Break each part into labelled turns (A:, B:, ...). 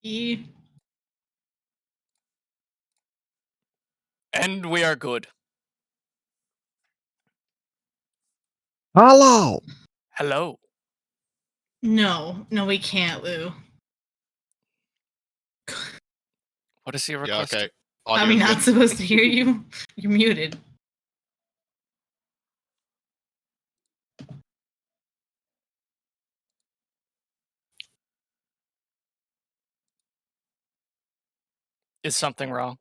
A: E.
B: And we are good.
C: Hello.
B: Hello.
A: No, we can't, Lou.
B: What is your
D: Yeah,
B: request?
D: okay.
A: Are we not supposed to hear you? You're muted.
B: Is something wrong?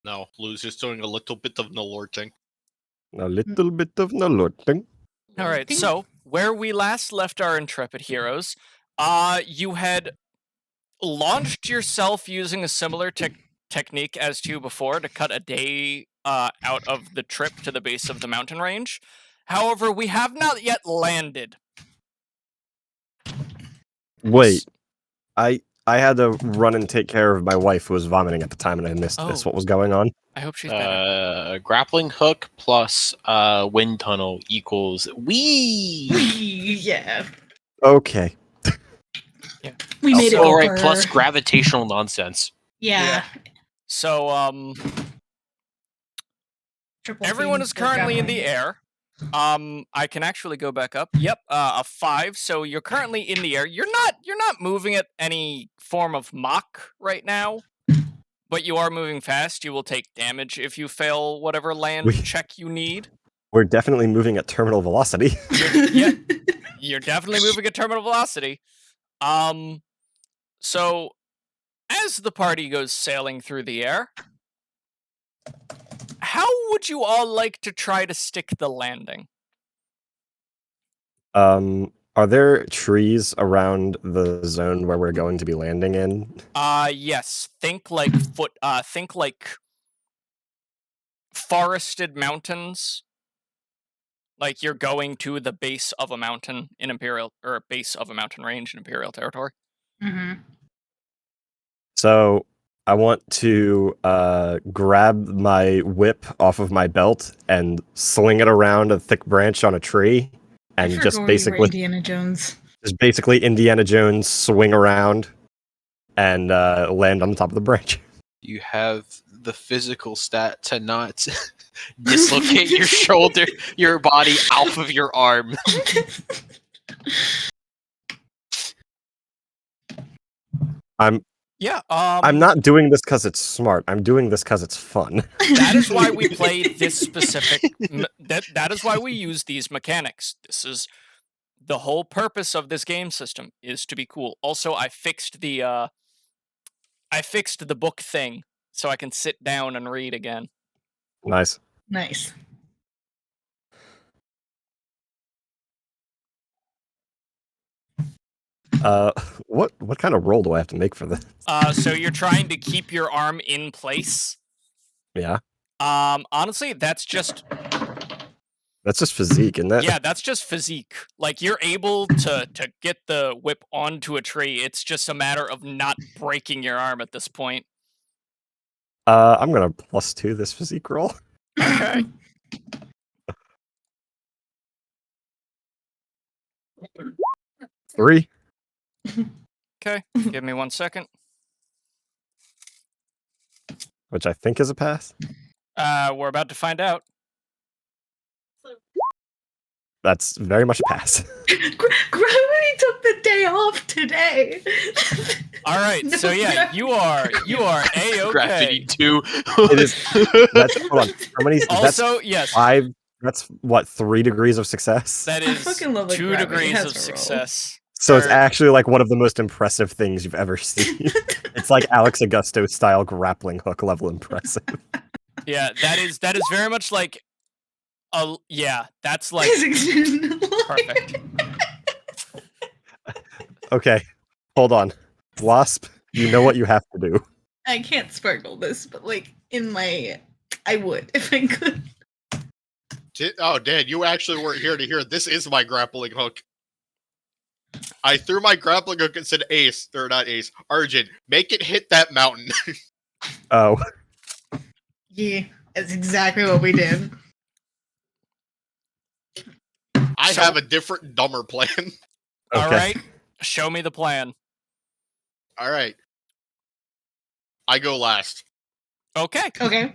D: No, Lou's just doing a little bit of nolorting.
C: A little bit of nolorting.
B: All right, so where we last left our intrepid heroes, you had launched yourself using a similar technique as to before to cut a day out of the trip to the base of the mountain range. However, we have not yet landed.
C: Wait, I had to run and take care of my wife who was vomiting at the time, and I missed this.
B: Oh.
C: What was going on?
B: I hope she's better.
E: Grappling hook plus wind tunnel equals wee.
A: Yeah.
C: Okay.
B: Yeah.
A: We made it
E: All
A: over.
E: right, plus gravitational nonsense.
A: Yeah.
B: So,
A: Triple
B: everyone
A: team
B: is currently in the
A: grappling.
B: air. I can actually go back up. Yep, a 5. So you're currently in the air. You're not moving at any form of Mach right now, but you are moving fast. You will take damage if you fail whatever land check you need.
C: We're definitely moving at terminal velocity.
B: You're definitely moving at terminal velocity. So as the party goes sailing through the air, how would you all like to try to stick the landing?
C: Are there trees around the zone where we're going to be landing in?
B: Yes. Think like forested mountains. Like you're going to the base of a mountain in Imperial, or base of a mountain range in Imperial territory.
A: Mm-hmm.
C: So I want to grab my whip off of my belt and sling it around a thick branch on a tree, and just basically
A: Indiana Jones.
C: Just basically Indiana Jones swing around and land on the top of the branch.
E: You have the physical stat to not dislocate your shoulder, your body off of your arm.
C: I'm not doing this because it's smart. I'm doing this because it's fun.
B: That is why we played this specific. That is why we use these mechanics. This is the whole purpose of this game system, is to be cool. Also, I fixed the book thing so I can sit down and read again.
C: Nice.
A: Nice.
C: What kind of roll do I have to make for this?
B: So you're trying to keep your arm in place.
C: Yeah.
B: Honestly, that's just
C: physique, isn't it?
B: Yeah, that's just physique. Like, you're able to get the whip onto a tree. It's just a matter of not breaking your arm at this point.
C: I'm gonna +2 this physique roll.
B: Okay.
C: Three.
B: Okay, give me 1 second.
C: Which I think is a pass.
B: We're about to find out.
C: That's very much a pass.
A: Gravity took the day off today.
B: All right, so yeah, you are A-okay.
E: Gravity 2.
C: It is. Hold on. How many?
B: Also,
C: that's
B: yes.
C: 5. That's what, 3 degrees of success.
B: That is 2 degrees of success.
C: So it's actually like one of the most impressive things you've ever seen. It's like Alex Augusto style grappling hook level impressive.
B: Yeah, that is very much like. Yeah, that's like perfect.
C: Okay, hold on. Wasp, you know what you have to do.
A: I can't sparkle this, but like I would if I could.
D: Oh, Dan, you actually weren't here to hear. This is my grappling hook. I threw my grappling hook and said, Ace, or not Ace, Arjun, make it hit that mountain.
C: Oh.
A: Yeah, that's exactly what we did.
D: I have a different, dumber plan.
B: All right. Show me the plan.
D: All right. I go last.
B: Okay.
A: Okay.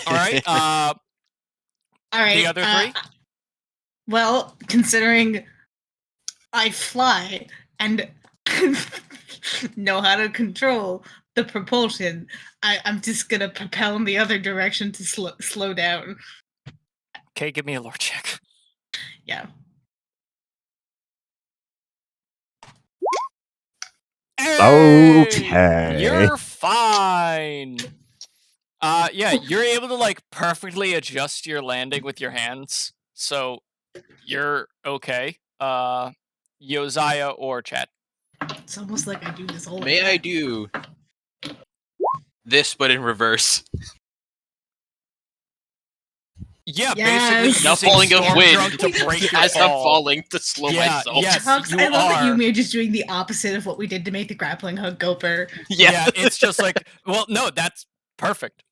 B: All right.
A: All right.
B: The other three?
A: Well, considering I fly and know how to control the propulsion, I'm just gonna propel in the other direction to slow down.
B: Okay, give me a lore check.
A: Yeah.
B: Hey,
C: Okay.
B: you're fine. Yeah, you're able to like perfectly adjust your landing with your hands, so you're okay. Josiah or Chad.
A: It's almost like I do this all the
E: May
A: time.
E: I do this, but in reverse?
B: Yeah,
A: Yes.
B: basically
E: Now
B: using
E: falling of
B: storm
E: wind
B: drunk to break your
E: as I'm
B: fall.
E: falling to slow
B: Yeah,
E: myself.
B: yes,
A: Hux,
B: you
A: I love that
B: are.
A: you were just doing the opposite of what we did to make the grappling hook go per.
B: Yeah, it's just like, well, no, that's perfect.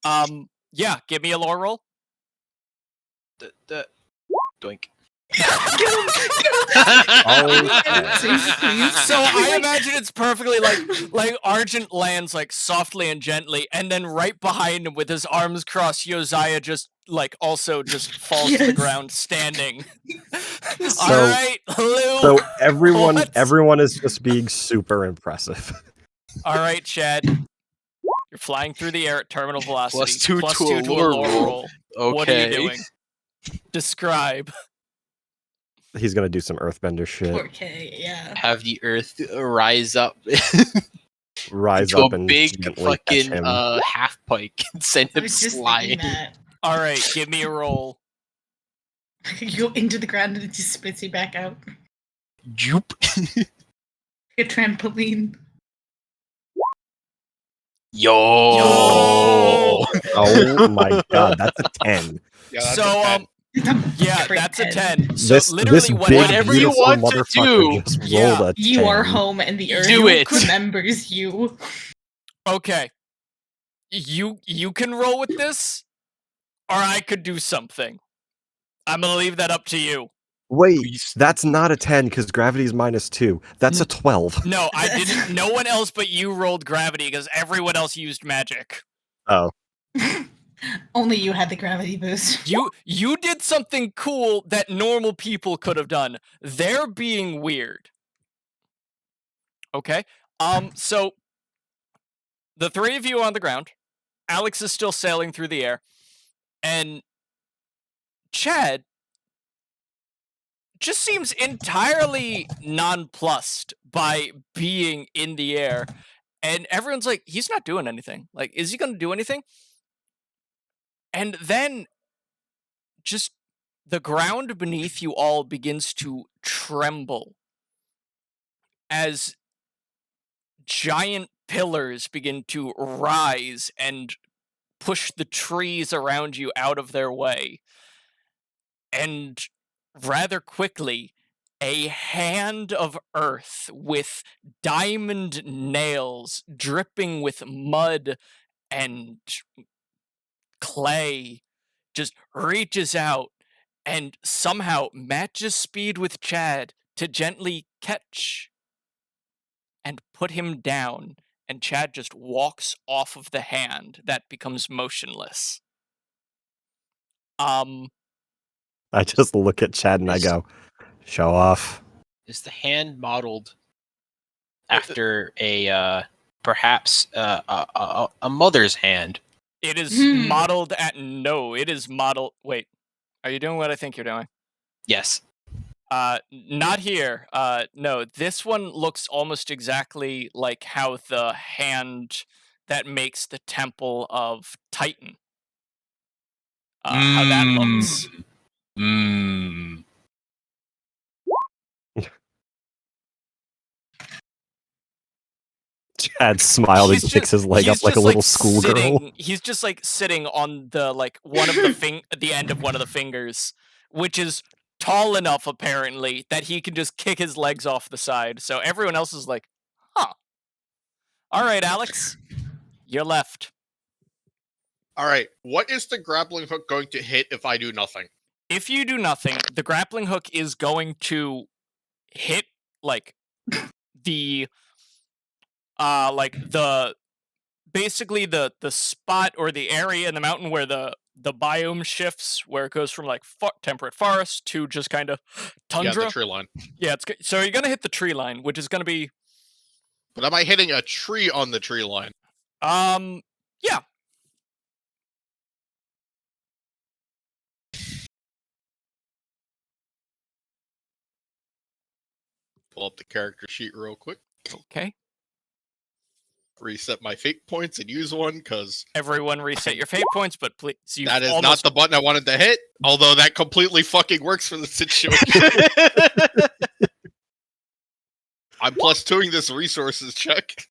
B: Yeah, give me a lore roll.
E: Doink.
B: So I imagine it's perfectly like Argent lands like softly and gently, and then right behind him with his arms crossed, Josiah just like also just falls to the
A: Yes.
B: ground standing.
C: So-
B: All right, Lou.
C: So everyone
B: What?
C: is just being super impressive.
B: All right, Chad. You're flying through the air at terminal velocity.
E: +2
B: Plus
E: to a
B: 2 to a
E: lore
B: lore
E: roll.
B: roll.
E: Okay.
B: What are you doing? Describe.
C: He's gonna do some earthbender shit.
A: 4K, yeah.
E: Have the earth rise up
C: Rise
E: into
C: up
E: a
C: and
E: big
C: gently catch
E: fucking
C: him.
E: half pike and send
A: I
E: him
A: was just
E: flying.
A: thinking that.
B: All right, give me a roll.
A: You go into the ground and it just spits you back out.
E: Joop.
A: A trampoline.
E: Yo.
C: Oh my god, that's a 10.
D: Yeah, that's
B: So,
D: a 10.
B: Yeah,
A: Great
B: that's a
A: head.
B: 10. So
C: This
B: literally
C: big,
E: whatever you
C: beautiful
E: want to
C: motherfucker
E: do.
C: just
B: Yeah,
C: rolled a 10.
A: You are home and the earth
E: Do it.
A: remembers you.
B: Okay. You can roll with this, or I could do something. I'm gonna leave that up to you.
C: Wait,
E: Please.
C: that's not a 10 because gravity's -2. That's a 12.
B: No, I didn't. No one else but you rolled gravity because everyone else used magic.
C: Oh.
A: Only you had the gravity boost.
B: You did something cool that normal people could have done. They're being weird. Okay. So the three of you are on the ground. Alex is still sailing through the air, and Chad just seems entirely nonplussed by being in the air. And everyone's like, he's not doing anything. Like, is he going to do anything? And then just the ground beneath you all begins to tremble as giant pillars begin to rise and push the trees around you out of their way. And rather quickly, a hand of earth with diamond nails dripping with mud and clay just reaches out and somehow matches speed with Chad to gently catch and put him down. And Chad just walks off of the hand that becomes motionless.
C: I just look at Chad and I go, show off.
E: Is the hand modeled after a perhaps a mother's hand?
B: It is modeled at it is modeled. Wait, are you doing what I think you're doing?
E: Yes.
B: Not here. No, this one looks almost exactly like how the hand that makes the temple of Titan. How that looks.
E: Mmm.
C: Chad smiled and kicks his leg up like a little schoolgirl.
B: He's just like sitting on the one of the end of one of the fingers, which is tall enough apparently that he can just kick his legs off the side. So everyone else is like, huh. All right, Alex, you're left.
D: All right. What is the grappling hook going to hit if I do nothing?
B: If you do nothing, the grappling hook is going to hit like the basically the spot or the area in the mountain where the biome shifts, where it goes from like temperate forest to just kind of tundra.
D: Yeah, the tree line.
B: Yeah, so you're gonna hit the tree line, which is gonna be.
D: But am I hitting a tree on the tree line?
B: Yeah.
D: Pull up the character sheet real quick.
B: Okay.
D: Reset my fate points and use one, because
B: Everyone reset your fate points, but please.
D: that is not the button I wanted to hit. Although that completely fucking works for the situation. I'm +2ing this resources check.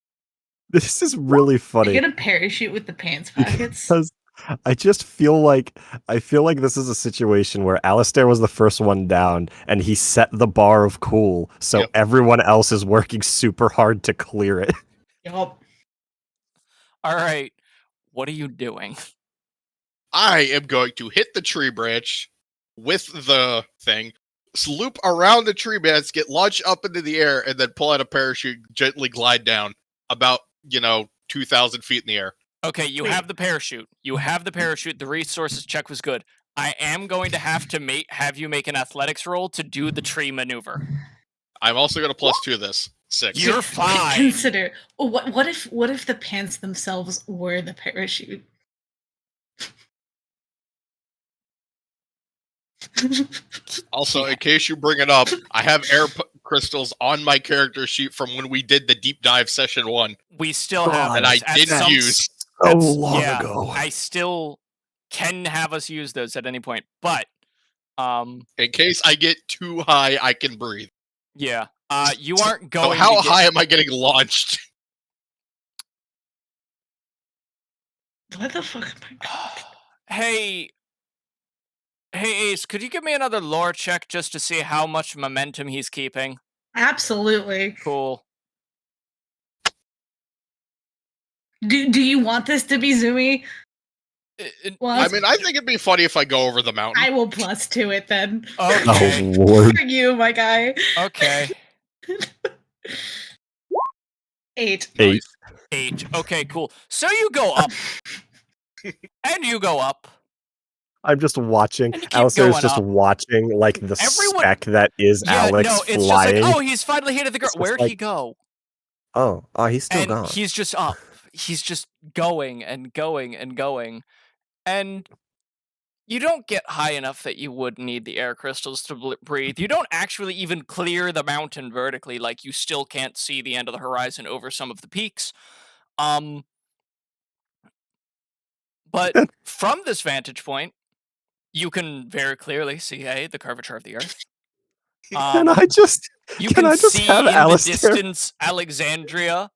C: This is really funny.
A: You get a parachute with the pants pockets.
C: Because I just feel like this is a situation where Alistair was the first one down, and he set the bar of cool, so
D: Yep.
C: everyone else is working super hard to clear it.
A: Yup.
B: All right. What are you doing?
D: I am going to hit the tree branch with the thing, loop around the tree branch, get launched up into the air, and then pull out a parachute, gently glide down about 2,000 feet in the air.
B: Okay, you have the parachute. The resources check was good. I am going to have you make an athletics roll to do the tree maneuver.
D: I'm also going to +2 this. 6.
B: You're fine.
A: Consider what if the pants themselves were the parachute?
D: Also, in case you bring it up, I have crystals on my character sheet from when we did the deep dive session 1.
B: We still have
D: And
B: those
D: I
B: at
D: didn't
B: some-
D: use.
C: So
B: that's-
C: long
B: yeah,
C: ago.
B: I still can have us use those at any point, but
D: In case I get too high, I can breathe.
B: yeah. You aren't
D: So
B: going.
D: how
B: to get-
D: high am I getting launched?
A: What the fuck am I?
B: Hey, Ace, could you give me another lore check just to see how much momentum he's keeping?
A: Absolutely.
B: Cool.
A: Do you want this to be zoomy? Well,
D: I mean, I think it'd be funny if I go over the mountain.
A: I will +2 it then.
B: Okay.
C: Oh lord.
A: For you, my guy.
B: Okay.
A: 8.
C: 8.
B: 8. Okay, cool. So you go up. And you go up.
C: I'm just watching.
B: And you keep
C: Alistair's
B: going
C: just
B: up.
C: watching like the
B: Everyone-
C: speck that is Alex
B: it's
C: flying.
B: just like, oh, he's finally hit the ground.
C: It's just
B: Where'd he go?
C: Oh, he's still
B: And
C: gone.
B: he's just up. He's just going and going and going. And you don't get high enough that you would need the air crystals to breathe. You don't actually even clear the mountain vertically, like you still can't see the end of the horizon over some of the peaks. But from this vantage point, you can very clearly see the curvature of the earth.
C: Can I just
B: You
C: can
B: can
C: I just
B: see
C: have
B: in
C: Alistair?
B: the distance Alexandria.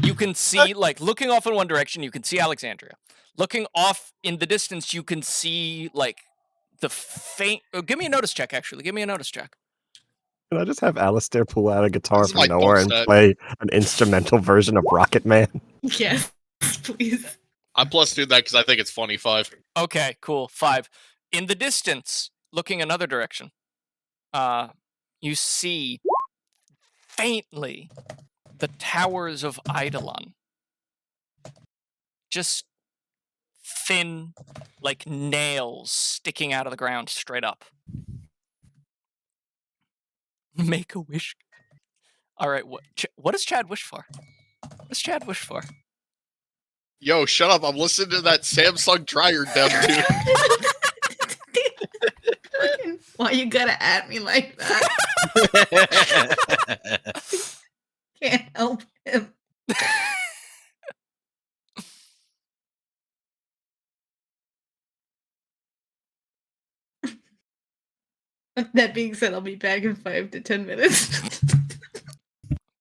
B: You can see, like, looking off in one direction, you can see Alexandria. Looking off in the distance, you can see, like, the faint... Oh, give me a notice check, actually. Give me a notice check.
C: Can I just have Alistair pull out a guitar
D: This is
C: from
D: my
C: nowhere and
D: dubstep.
C: play an instrumental version of Rocket Man?
A: Yes, please.
D: I'm +2 that because I think it's funny. 5.
B: Okay, cool. 5. In the distance, looking another direction, you see faintly the towers of Eidolon. Just thin, like nails sticking out of the ground straight up. Make a wish. All right, what does Chad wish for? What does Chad wish for?
D: Yo, shut up. I'm listening to that Samsung dryer dev tune.
A: Why you gotta at me like that? Can't help him. That being said, I'll be back in 5 to 10 minutes.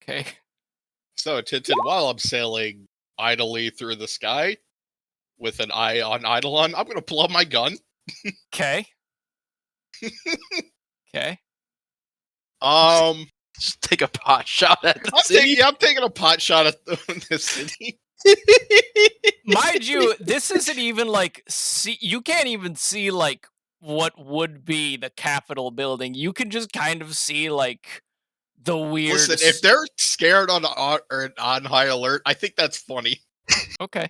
B: Okay.
D: So, Tintin, while I'm sailing idly through the sky with an eye on Eidolon, I'm going to pull out my gun.
B: Okay. Okay.
E: Just take a pot shot at the city.
D: I'm taking a pot shot at the city.
B: Mind you, this isn't even like you can't even see like what would be the Capitol building. You can just kind of see like the weird.
D: Listen, if they're scared on high alert, I think that's funny.
B: Okay.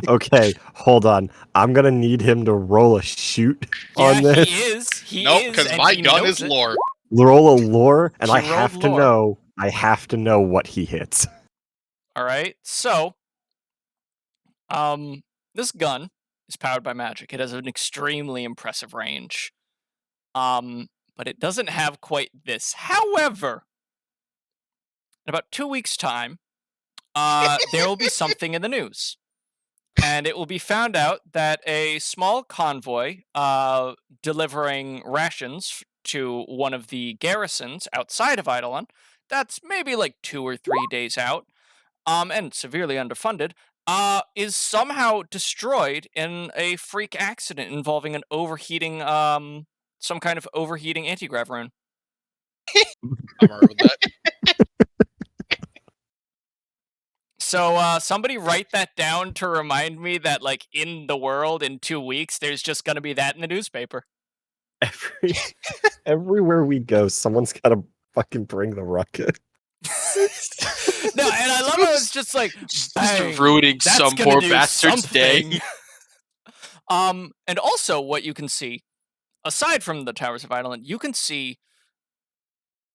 C: Okay, hold on. I'm gonna need him to roll a shoot
B: Yeah,
C: on this.
B: he is. He
D: Nope,
B: is,
D: because
B: and
D: my
B: he
D: gun
B: knows
D: is
B: it.
D: lore.
C: Roll a lore, and
B: He
C: I have
B: rolled
C: to
B: lore.
C: know. I have to know what he hits.
B: All right. So, this gun is powered by magic. It has an extremely impressive range. But it doesn't have quite this. However, in about 2 weeks' time, there will be something in the news. And it will be found out that a small convoy delivering rations to one of the garrisons outside of Eidolon, that's maybe like 2 or 3 days out, and severely underfunded, is somehow destroyed in a freak accident involving an overheating, some kind of overheating anti-grav rune.
D: I'm alright with that.
B: So somebody write that down to remind me that, like, in the world in 2 weeks, there's just going to be that in the newspaper.
C: Everywhere we go, someone's gotta fucking bring the ruckus.
B: No, and I love how it's just like, bang,
E: Just ruining
B: that's
E: some
B: gonna
E: poor
B: do
E: bastard's day.
B: something. And also what you can see, aside from the Towers of Eidolon, you can see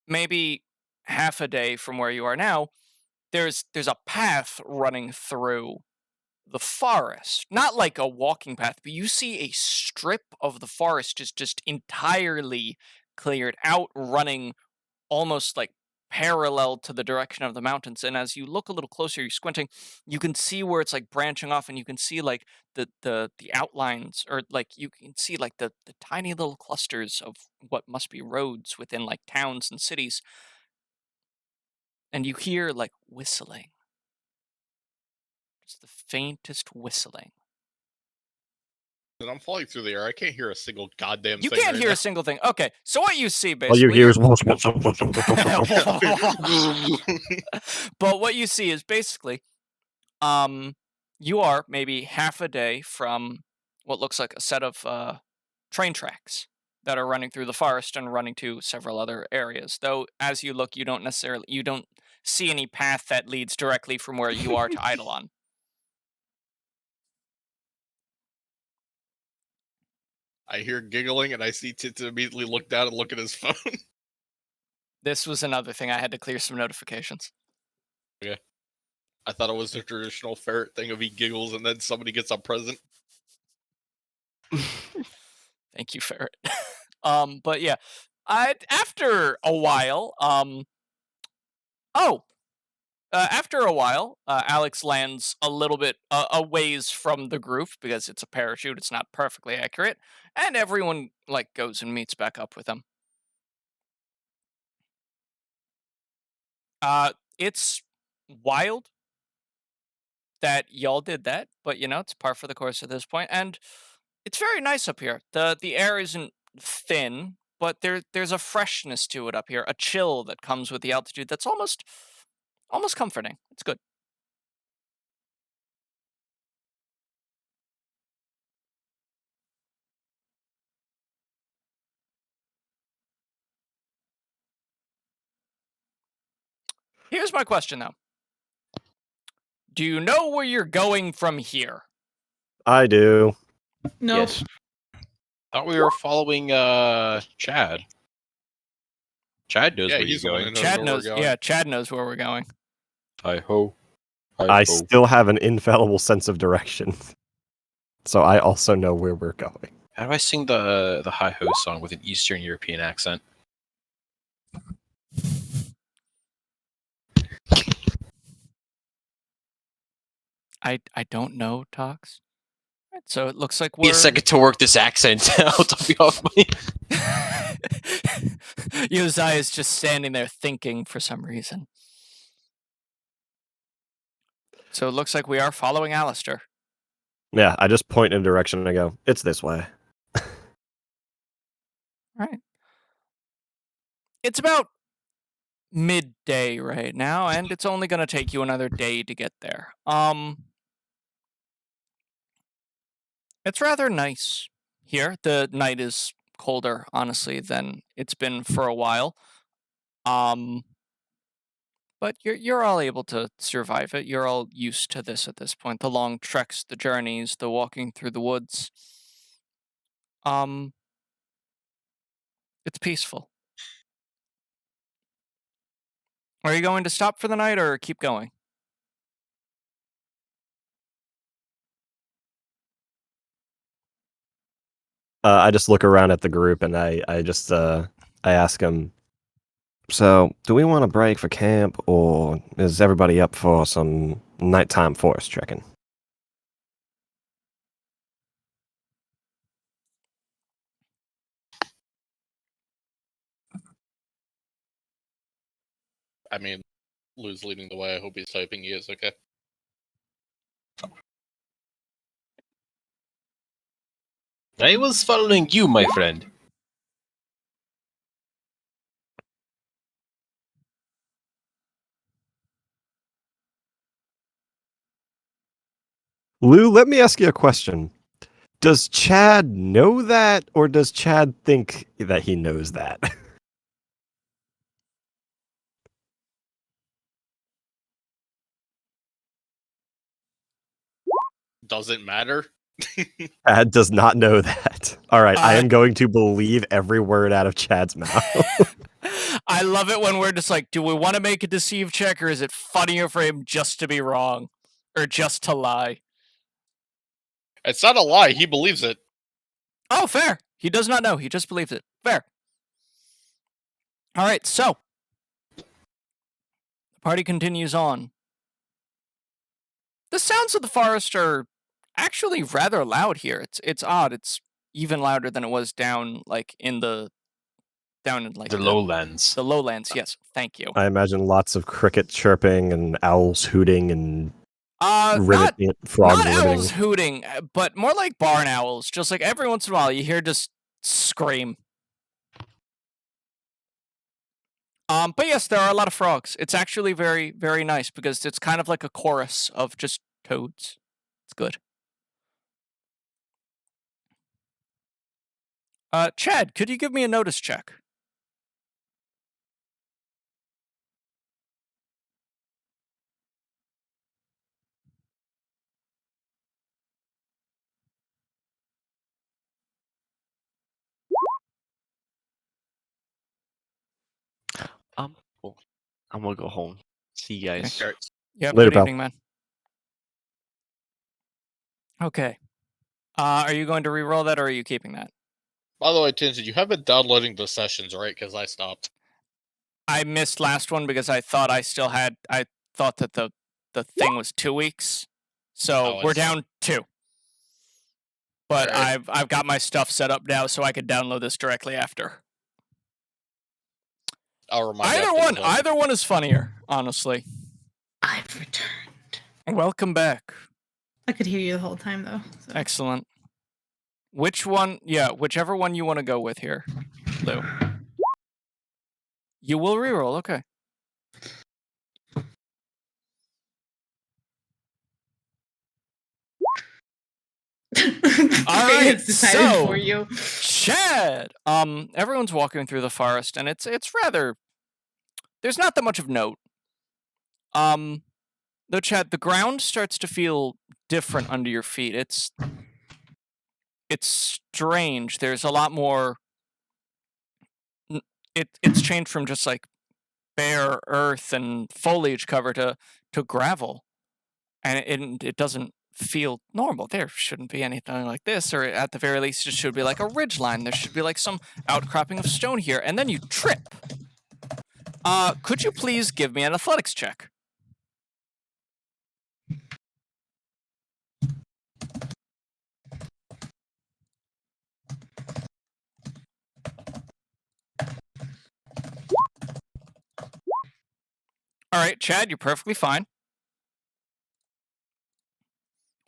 B: maybe half a day from where you are now, there's a path running through the forest. Not like a walking path, but you see a strip of the forest just entirely cleared out, running almost like parallel to the direction of the mountains. And as you look a little closer, you're squinting, you can see where it's like branching off, and you can see like the outlines, or like you can see like the tiny little clusters of what must be roads within like towns and cities. And you hear like whistling. Just the faintest whistling.
D: And I'm falling through the air. I can't hear a single goddamn
B: You
D: thing.
B: can't
D: right
B: hear
D: now.
B: a single thing. Okay, so what you see
C: All
B: basically.
C: you hear is.
B: But what you see is basically, you are maybe half a day from what looks like a set of train tracks that are running through the forest and running to several other areas. Though, as you look, you don't see any path that leads directly from where you are to Eidolon.
D: I hear giggling, and I see Tits immediately look down and look at his phone.
B: This was another thing I had to clear some notifications.
D: I thought it was the traditional ferret thing of he giggles and then somebody gets a present.
B: Thank you, Ferret. But yeah, after a while, after a while, Alex lands a little bit a ways from the group because it's a parachute. It's not perfectly accurate, and everyone like goes and meets back up with him. It's wild that y'all did that, but it's par for the course at this point, and it's very nice up here. The air isn't thin, but there's a freshness to it up here, a chill that comes with the altitude that's almost comforting. It's good. Here's my question though. Do you know where you're going from here?
C: I do.
A: No.
E: Yes. Thought we were following Chad. Chad knows
D: Yeah,
E: where
D: he's
E: you're
D: the one
E: going.
D: who knows
B: Chad
D: where we're
B: knows.
D: going.
B: Yeah, Chad knows where we're going.
E: Hi ho.
C: I still have an infallible sense of direction. So I also know where we're going.
E: How do I sing the hi ho song with an Eastern European accent?
B: I don't know, Tox. Right, so it looks like
E: Give me
B: we're.
E: a second to work this accent out. I'll be off my.
B: Yozai is just standing there thinking for some reason. So it looks like we are following Alistair.
C: Yeah, I just point in a direction and I go, it's this way.
B: Right. It's about midday right now, and it's only going to take you another day to get there. It's rather nice here. The night is colder, honestly, than it's been for a while. But you're all able to survive it. You're all used to this at this point. The long treks, the journeys, the walking through the woods. It's peaceful. Are you going to stop for the night or keep going?
C: I just look around at the group and I ask them, so do we want to break for camp or is everybody up for some nighttime forest trekking?
D: I mean, Lou's leading the way. I hope he's typing. He is okay.
E: I was following you, my friend.
C: Lou, let me ask you a question. Does Chad know that, or does Chad think that he knows that?
D: Doesn't matter.
C: Chad does not know that. All right, I am going to believe every word out of Chad's mouth.
B: I love it when we're just like, do we want to make a deceive check, or is it funnier for him just to be wrong? Or just to lie?
D: It's not a lie. He believes it.
B: Oh, fair. He does not know. He just believes it. Fair. All right, so the party continues on. The sounds of the forest are actually rather loud here. It's odd. It's even louder than it was down in the
E: lowlands.
B: The lowlands, yes. Thank you.
C: I imagine lots of cricket chirping and owls hooting and
B: not
C: frogs
B: not
C: riveting.
B: owls hooting, but more like barn owls. Just like every once in a while, you hear just scream. But yes, there are a lot of frogs. It's actually very, very nice because it's kind of like a chorus of just toads. It's good. Chad, could you give me a notice check?
F: Cool. I'm gonna go home. See you guys.
B: Okay. Yep.
C: Later,
B: Good
C: pal.
B: evening, man. Okay. Are you going to re-roll that, or are you keeping that?
D: By the way, Tinted, you have been downloading the sessions, right? Because I stopped.
B: I missed last one because I thought I still had. I thought that the thing was 2 weeks, so we're down 2. But
D: Alright.
B: I've got my stuff set up now, so I could download this directly after.
D: I'll remind you after the whole-
B: Either one is funnier, honestly.
A: I've returned.
B: Welcome back.
A: I could hear you the whole time, though. So.
B: Excellent. Which one? Yeah, whichever one you want to go with here, Lou. You will reroll. Okay. All right,
A: It's decided
B: so
A: for you.
B: Chad. Everyone's walking through the forest, and it's rather. There's not that much of note. Though, Chad, the ground starts to feel different under your feet. It's strange. There's a lot more. It's changed from just like bare earth and foliage cover to gravel, and it doesn't feel normal. There shouldn't be anything like this, or at the very least, it should be like a ridge line. There should be like some outcropping of stone here, and then you trip. Could you please give me an athletics check? All right, Chad, you're perfectly fine.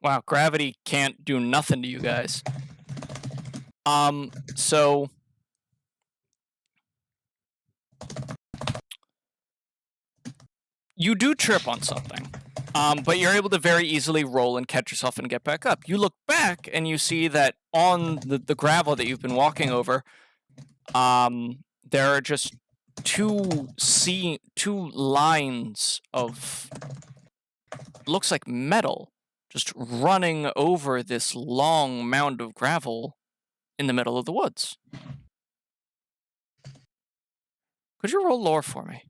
B: Wow, gravity can't do nothing to you guys. So you do trip on something, but you're able to very easily roll and catch yourself and get back up. You look back and you see that on the gravel that you've been walking over, there are just 2 see two lines of looks like metal just running over this long mound of gravel in the middle of the woods. Could you roll lore for me?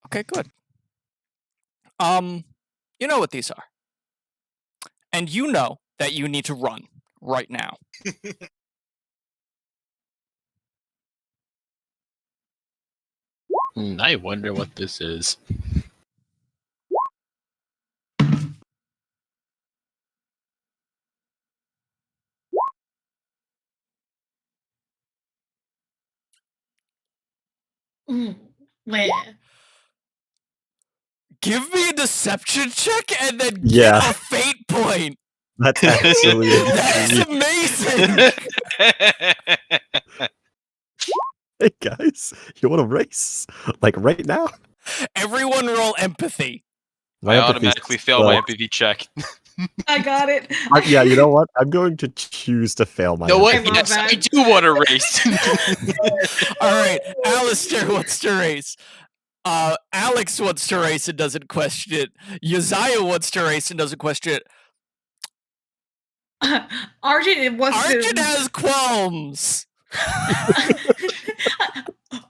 B: Okay, good. You know what these are. And you know that you need to run right now.
E: I wonder what this is.
A: Ooh, where?
B: Give me a deception check and then
C: Yeah.
B: get a fate point.
C: That's actually
B: That's amazing.
C: Hey guys, you want to race? Like right now?
B: Everyone roll empathy.
C: My
E: I
C: empathy
E: automatically fail my
C: sucks.
E: empathy check.
A: I got it.
C: Yeah, you know what? I'm going to choose to fail my
E: You know what?
C: empathy.
A: love
E: Yes,
A: that.
E: I do want to race.
B: All right, Alistair wants to race. Alex wants to race and doesn't question it. Uzziah wants to race and doesn't question it.
A: Arjun, it was
B: Arjun has qualms.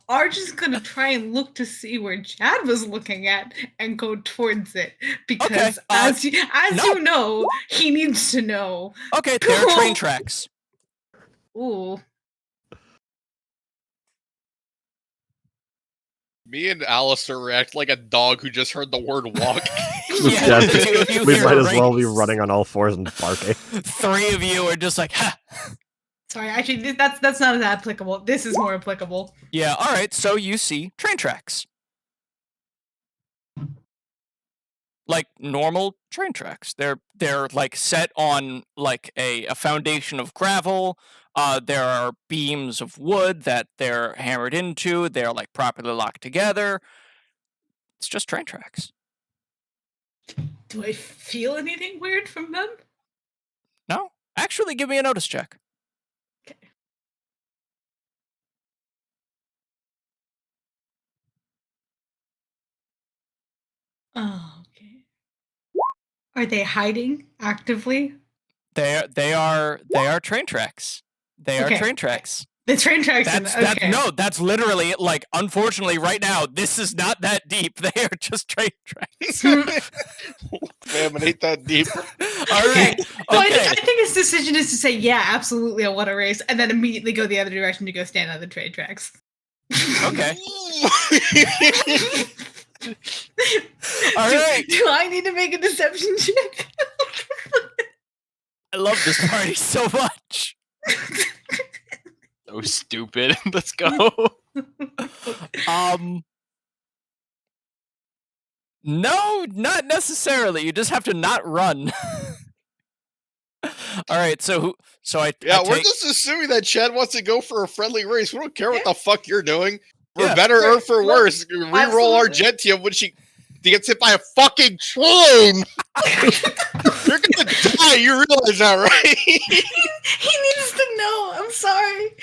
A: Arjun's gonna try and look to see where Chad was looking at and go towards it because,
B: Okay,
A: as
B: no.
A: you know, he needs to know.
B: Okay, there are train tracks.
A: Ooh,
D: Me and Alistair react like a dog who just heard the word walk.
B: Yeah,
C: Yeah,
B: you
C: we
B: hear
C: might
B: a
C: as well be
B: race.
C: running on all fours and barking.
B: Three of you are just like, ha.
A: sorry. Actually, that's not as applicable. This is more applicable.
B: Yeah, all right, so you see train tracks. Like normal train tracks. They're like set on like a foundation of gravel. There are beams of wood that they're hammered into. They're like properly locked together. It's just train tracks.
A: Do I feel anything weird from them?
B: No? Actually, give me a notice check.
A: Oh, okay. Are they hiding actively?
B: They are train tracks. They are
A: Okay.
B: train tracks.
A: The train tracks.
B: That's literally like. Unfortunately, right now this is not that deep. They are just train tracks.
D: Damn, it ain't that deep.
B: All right.
A: So I
B: Okay.
A: think his decision is to say, yeah, absolutely, I want to race, and then immediately go the other direction to go stand on the train tracks.
B: Okay. All right.
A: Do I need to make a deception check?
B: I love this party so much.
E: So stupid. Let's go.
B: No, not necessarily. You just have to not run. All right, so I
D: Yeah,
B: I
D: we're
B: take-
D: just assuming that Chad wants to go for a friendly race. We don't care what
A: Yeah.
D: the fuck you're doing. For
B: Yeah.
D: better or for
A: Well,
D: worse. Reroll
A: absolutely.
D: Argentia when she gets hit by a fucking train. You're gonna die. You realize that, right?
A: He needs to know. I'm sorry.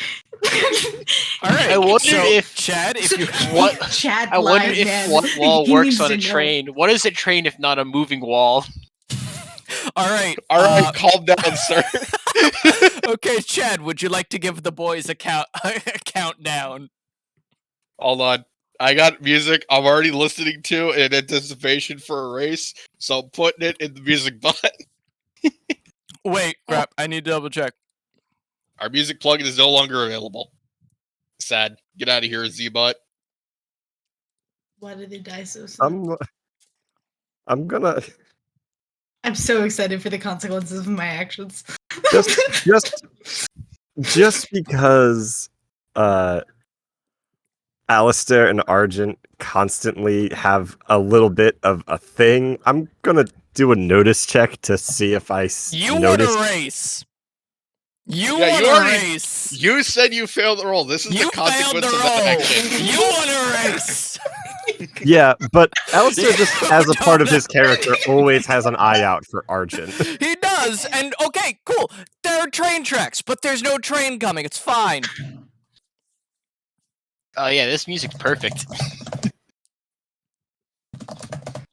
B: All right.
E: I wonder
B: so,
E: if-
B: Chad, if you
E: What?
A: Chad
E: I wonder
A: lies,
E: if
A: man.
E: what wall
A: He
E: works
A: needs
E: on
A: to
E: a
A: know.
E: train. What is a train if not a moving wall?
B: all right,
D: All right, calm down, sir.
B: okay, Chad, would you like to give the boys a countdown?
D: Hold on. I got music I'm already listening to in anticipation for a race, so I'm putting it in the music button.
B: Wait, crap! I need to double check.
D: Our music plugin is no longer available. Sad. Get out of here, Z-Bot.
A: Why did they die so soon?
C: I'm gonna
A: I'm so excited for the consequences of my actions.
C: just because Alistair and Argent constantly have a little bit of a thing, I'm gonna do a notice check to see if I
B: You want
C: notice.
B: to race? You
D: Yeah,
B: want
D: you
B: to
D: already-
B: race?
D: You said you failed the roll. This is
B: You
D: the
B: failed
D: consequence
B: the
D: of
B: roll.
D: the action.
B: You want to race?
C: Yeah, but Alistair
B: Yeah,
C: just, as a part of
B: no.
C: his character, always has an eye out for Argent.
B: He does, and okay, cool. There are train tracks, but there's no train coming. It's fine.
E: Oh yeah, this music's perfect.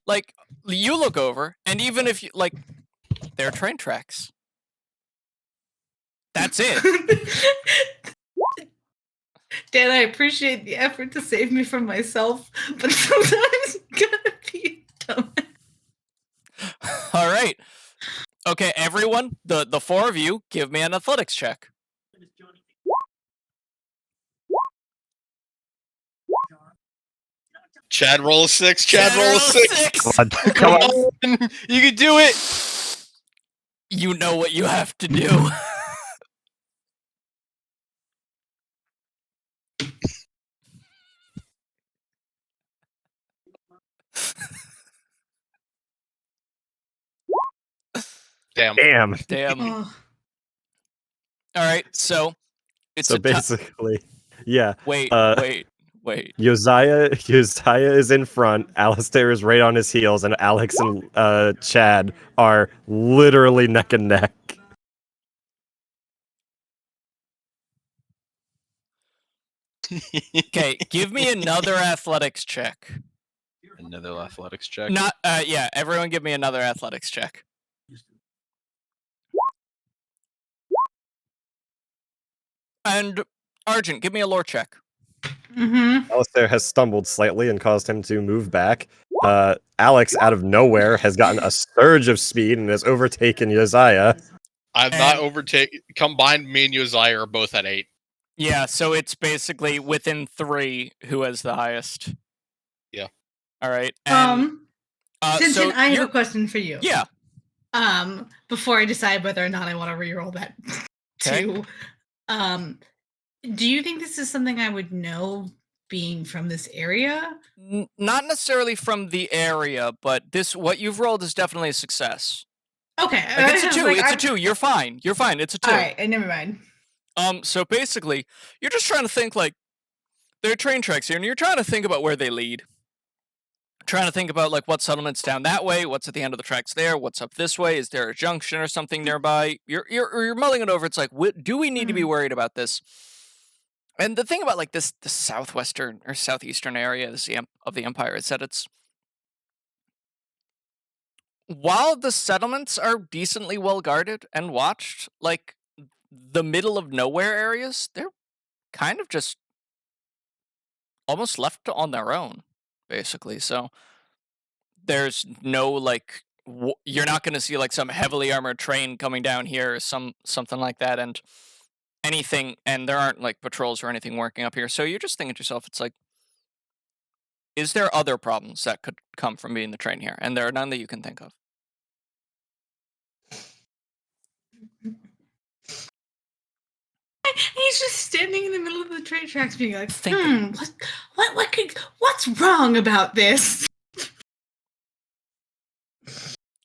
B: Like, you look over, and even if you like, there are train tracks. That's it.
A: Dan, I appreciate the effort to save me from myself, but sometimes you gotta be dumb.
B: All right. Okay, everyone, the four of you, give me an athletics check.
D: Chad roll a 6. Chad roll a 6.
C: Come on.
E: You can do it.
B: You know what you have to do.
D: Damn.
C: Damn.
B: Damn.
A: Oh,
B: All right, so it's
C: So
B: a ti-
C: basically, yeah.
B: wait.
C: Josiah is in front, Alistair is right on his heels, and Alex and Chad are literally neck and neck.
B: Okay, give me another athletics check.
E: Another athletics check.
B: Not yeah, everyone give me another athletics check. And Argent, give me a lore check.
A: mm-hmm.
C: Alistair has stumbled slightly and caused him to move back. Alex, out of nowhere, has gotten a surge of speed and has overtaken Josiah.
D: I've not overtaken. Combined, me and Uzziah are both at 8.
B: Yeah, so it's basically within 3 who has the highest.
D: Yeah.
B: All right. And,
A: Tintin,
B: so
A: I have
B: you're-
A: a question for you.
B: Yeah.
A: Before I decide whether or not I want to reroll that
B: Okay.
A: too. Do you think this is something I would know being from this area?
B: Not necessarily from the area, but this what you've rolled is definitely a success.
A: Okay.
B: Like, it's a
A: I was
B: 2.
A: like,
B: It's a
A: I'm-
B: 2. You're fine. You're fine. It's a 2.
A: All right, never mind.
B: So basically, you're just trying to think like there are train tracks here, and you're trying to think about where they lead. Trying to think about like what settlements down that way, what's at the end of the tracks there, what's up this way, is there a junction or something nearby? You're mulling it over. It's like, do we need to be worried about this? And the thing about like this the southwestern or southeastern area of the empire is that it's while the settlements are decently well guarded and watched, like the middle of nowhere areas, they're kind of just almost left on their own, basically. So there's no like you're not going to see like some heavily armored train coming down here or something like that, and anything, and there aren't like patrols or anything working up here. So you're just thinking to yourself, it's like, is there other problems that could come from being the train here? And there are none that you can think of.
A: He's just standing in the middle of the train tracks, being like,
B: Thinking.
A: what's wrong about this?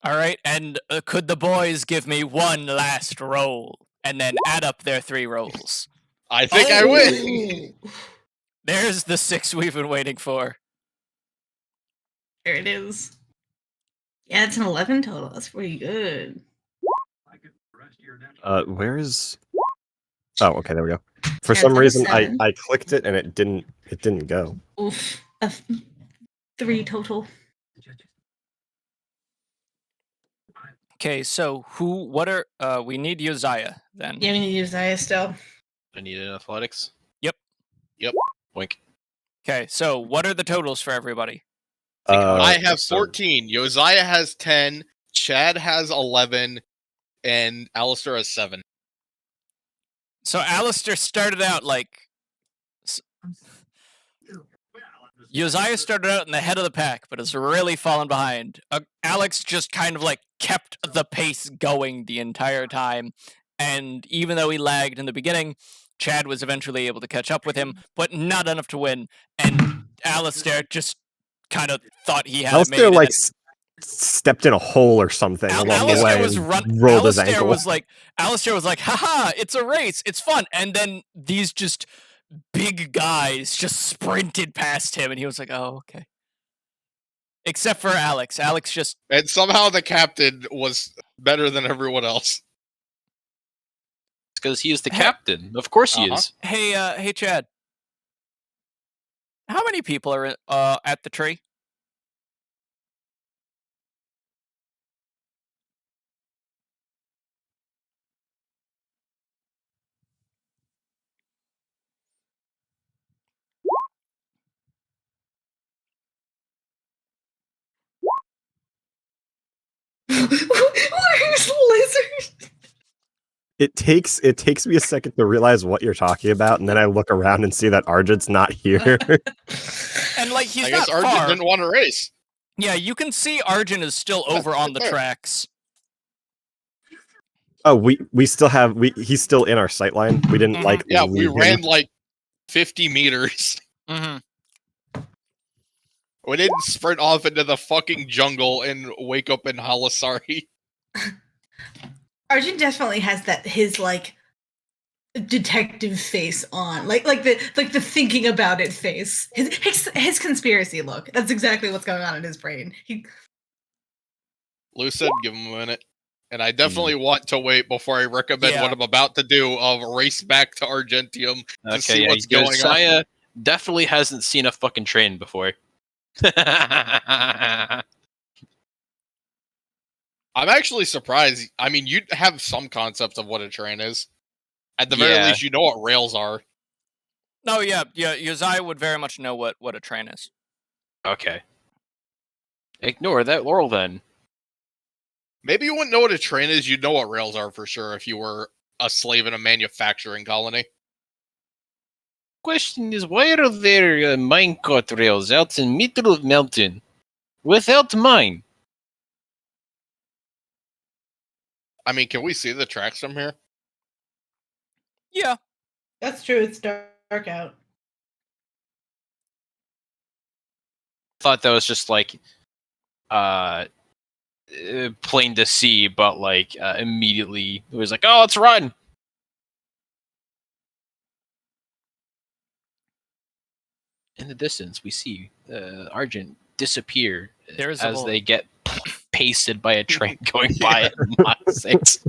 B: All right, and could the boys give me one last roll and then add up their 3 rolls?
D: I think I win.
B: There's the 6 we've been waiting for.
A: There it is. Yeah, it's an 11 total. That's pretty good.
C: Where is? Oh, okay, there we go. For
A: Yeah,
C: some
A: it's
C: reason,
A: like a 7.
C: I clicked it and it didn't go.
A: Oof. 3 total.
B: Okay, so what are we need Uzziah then?
A: Yeah, we need to use Zaya still.
E: I need an athletics.
B: Yep.
E: Wink.
B: Okay, so what are the totals for everybody?
D: I have 14. Josiah has 10. Chad has 11. And Alistair has 7.
B: So Alistair started out like Uzziah started out in the head of the pack, but has really fallen behind. Alex just kind of like kept the pace going the entire time, and even though he lagged in the beginning, Chad was eventually able to catch up with him, but not enough to win. And Alistair just kind of thought he had
C: Alistair
B: it made.
C: like stepped in a hole or something along the way. Rolled his ankle.
B: Alistair was like, haha, it's a race, it's fun. And then these just big guys just sprinted past him, and he was like, oh, okay. Except for Alex. Alex just
D: And somehow the captain was better than everyone else.
E: It's because he is the
B: Hey-
E: captain. Of course he
D: Uh-huh.
E: is.
B: hey Chad. How many people are at the tree?
A: Where's lizard?
C: It takes me a second to realize what you're talking about, and then I look around and see that Argent's not here.
B: And like he's
D: I guess
B: not
D: Argent
B: far.
D: didn't want to race.
B: Yeah, you can see Arjun is still over on the
D: there.
B: tracks.
C: Oh, we still have he's still in our sight line. We didn't
B: Mhm.
C: like
D: Yeah, we
C: leave him.
D: ran like 50 meters.
B: Mm-hmm.
D: We didn't sprint off into the fucking jungle and wake up in Halasari.
A: Arjun definitely has his like detective face on, like the thinking about it face. His conspiracy look. That's exactly what's going on in his brain.
D: Lou said give him a minute. And I definitely want to wait before I recommend
B: Yeah.
D: what I'm about to do of race back to Argentium to see
E: yeah,
D: what's going on.
E: Josiah definitely hasn't seen a fucking train before.
D: I'm actually surprised. I mean, you have some concept of what a train is. At the very
E: Yeah.
D: least, you know what rails are.
B: No, yeah, Uzziah would very much know what a train is.
E: Okay. Ignore that Laurel then.
D: Maybe you wouldn't know what a train is. You'd know what rails are for sure if you were a slave in a manufacturing colony.
E: Question is, why are there minecart rails out in middle of mountain without mine?
D: I mean, can we see the tracks from here?
B: Yeah.
A: That's true. It's dark out.
E: Thought that was just like plain to see, but like immediately it was like, oh, let's run. In the distance, we see Argent disappear
B: There's a
E: as
B: hole.
E: they get pasted by a train going by at Mach 6.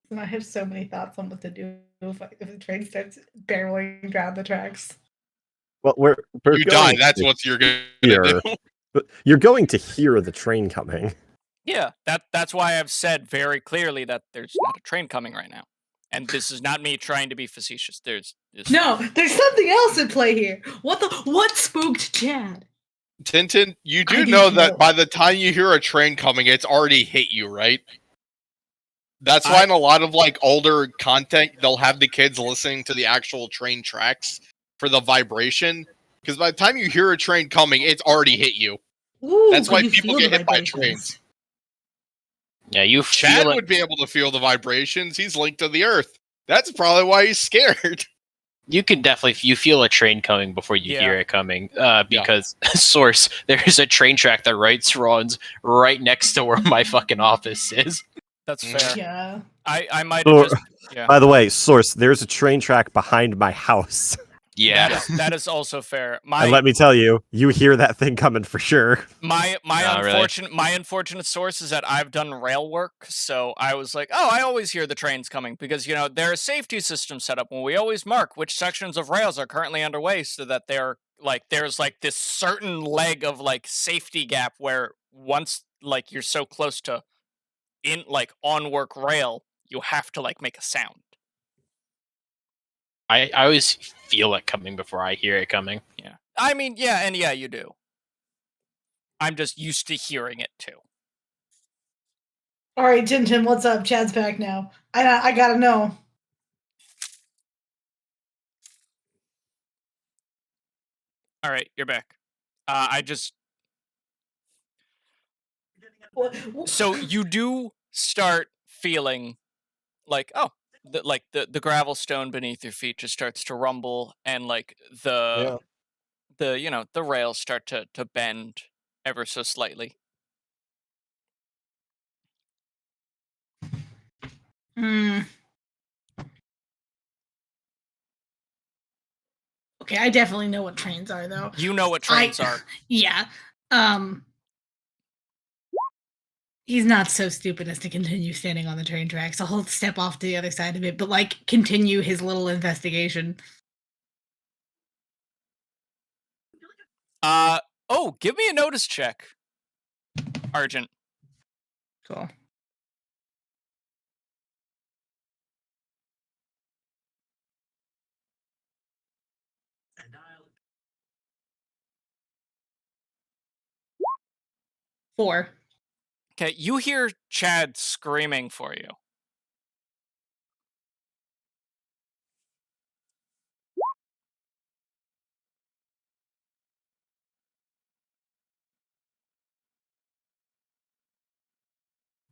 A: And I have so many thoughts on what to do if the train starts barreling down the tracks.
C: Well, we're
D: You die.
C: going
D: That's
C: to
D: what you're going
C: hear.
D: to do.
C: But you're going to hear the train coming.
B: Yeah, that's why I've said very clearly that there's not a train coming right now. And this is not me trying to be facetious. There's
A: No, there's something else at play here. What spooked Chad?
D: Tintin, you
A: I
D: do
A: didn't
D: know that
A: know.
D: by the time you hear a train coming, it's already hit you, right? That's why in a lot of like older content, they'll have the kids listening to the actual train tracks for the vibration. Because by the time you hear a train coming, it's already hit you.
A: Ooh,
D: That's
A: could
D: why
A: you
D: people
A: feel
D: get
A: the
D: hit by
A: vibrations?
D: trains.
E: Yeah, you
D: Chad
E: feel it.
D: would be able to feel the vibrations. He's linked to the earth. That's probably why he's scared.
E: You can definitely you feel a train coming before you
B: Yeah.
E: hear it coming. Because source, there's a train track that runs right next to where my fucking office is.
B: That's fair.
A: Yeah.
B: I might have just yeah.
C: By the way, source, there's a train track behind my house.
E: Yeah.
B: That is also fair.
C: And let me tell you, you hear that thing coming for sure.
B: My
E: Not really.
B: unfortunate source is that I've done rail work, so I was like, oh, I always hear the trains coming because there are safety systems set up when we always mark which sections of rails are currently underway, so that there's like this certain leg of like safety gap where once like you're so close to in like on work rail, you have to like make a sound.
E: I always feel it coming before I hear it coming.
B: Yeah, I mean, yeah, you do. I'm just used to hearing it too.
A: All right, Tim, what's up? Chad's back now. I gotta know.
B: All right, you're back. I just so you do start feeling like the gravel stone beneath your feet just starts to rumble, and like the rails start to bend ever so slightly.
A: Hmm. Okay, I definitely know what trains are, though.
B: You know what trains are.
A: Yeah. He's not so stupid as to continue standing on the train tracks. He'll step off to the other side of it, but like continue his little investigation.
B: Give me a notice check, Argent.
A: Cool. Four.
B: Okay, you hear Chad screaming for you.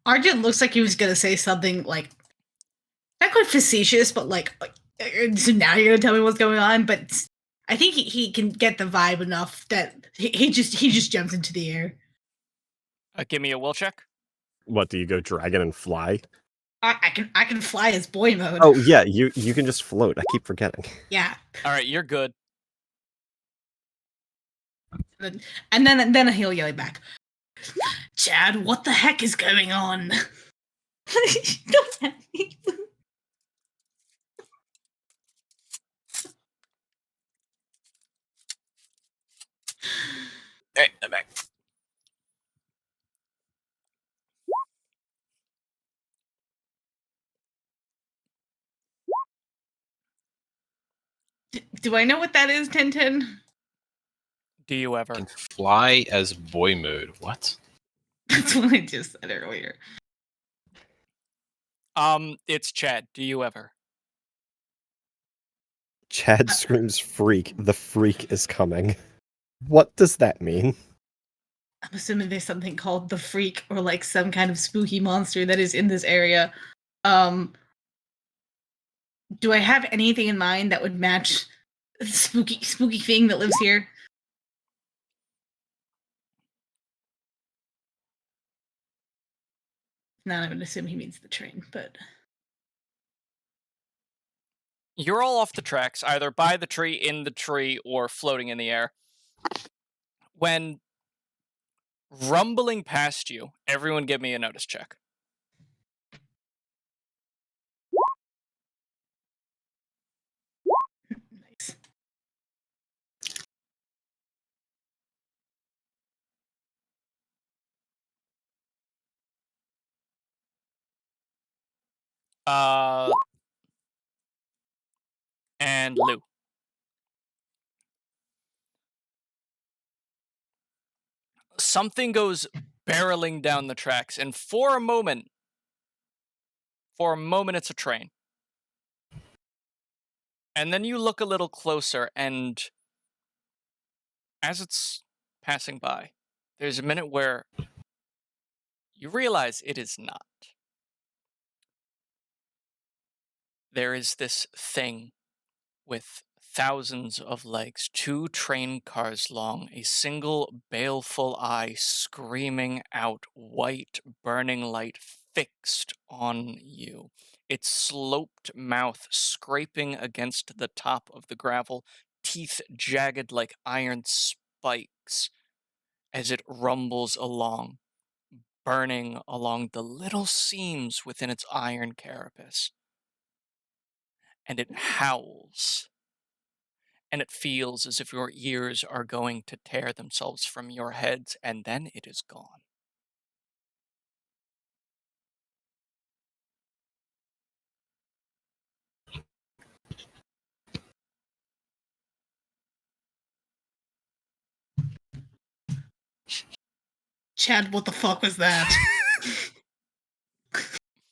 A: Argent looks like he was gonna say something like not quite facetious, but like so now you're gonna tell me what's going on. But I think he can get the vibe enough that he just jumps into the air.
B: Give me a will check.
C: What, do you go dragon and fly?
A: I can fly as boy mode.
C: Oh yeah, you can just float. I keep forgetting.
A: Yeah.
B: All right, you're good.
A: And then he'll yell back, Chad, what the heck is going on? Don't at me.
E: Hey, I'm back.
A: Do I know what that is, Tintin?
B: Do you ever?
E: Can fly as boy mode. What?
A: That's what I just said earlier.
B: It's Chad. Do you ever?
C: Chad screams freak. The freak is coming. What does that mean?
A: I'm assuming there's something called the Freak or like some kind of spooky monster that is in this area. Do I have anything in mind that would match the spooky thing that lives here? Not, I would assume he means the train, but
B: You're all off the tracks, either by the tree, in the tree, or floating in the air. When rumbling past you, everyone give me a notice check.
A: nice.
B: And Lou. Something goes barreling down the tracks, and for a moment, it's a train. And then you look a little closer, and as it's passing by, there's a minute where you realize it is not. There is this thing with thousands of legs, 2 train cars long, a single baleful eye screaming out, white burning light fixed on you, its sloped mouth scraping against the top of the gravel, teeth jagged like iron spikes as it rumbles along, burning along the little seams within its iron carapace. And it howls. And it feels as if your ears are going to tear themselves from your heads, and then it is gone.
A: Chad, what the fuck was that?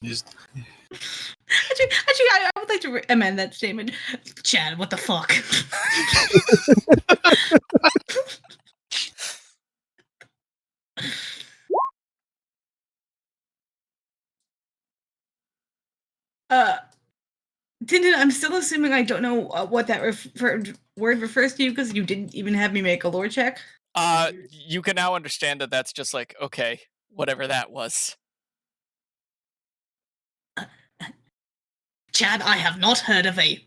E: Just
A: Actually, I would like to amend that statement. Chad, what the fuck? Tintin, I'm still assuming I don't know what that word refers to because you didn't even have me make a lore check.
B: You can now understand that that's just like, okay, whatever that was.
A: Chad, I have not heard of a